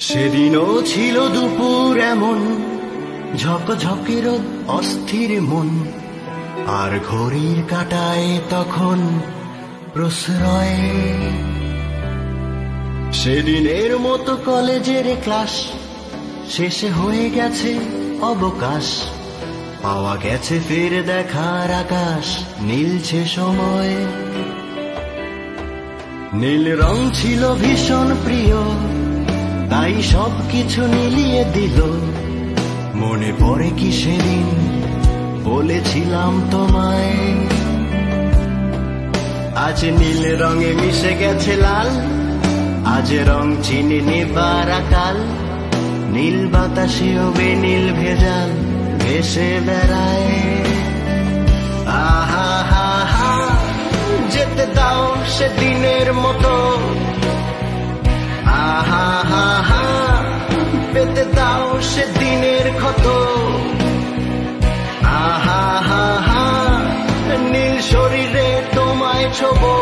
সেদিনও ছিল দুপুর এমন, ঝকঝকে রোদ, অস্থির মন, আর ঘড়ির কাঁটায় তখন প্রশ্রয়। সেদিনের মতো কলেজের ক্লাস শেষে হয়ে গেছে অবকাশ, পাওয়া গেছে ফের দেখার আকাশ, নীলছে সময়। নীল রং ছিল ভীষণ প্রিয়, তাই সবকিছু মিলিয়ে দিল। মনে পড়ে কি সেদিন বলেছিলাম তোমায়, আজ নীল রঙে মিশে গেছে লাল, আজ রং চিনে নেবার আকাল। নীল বাতাসেও বেনীল ভেজাল ভেসে বেড়ায়। আহা হা হা, যেতে দাও সেদিনের মতো। আহা হা হা, পেতে দাও সেদিনের ক্ষত। আহা হা হা, নীল শরীরে তোমায় ছোবো।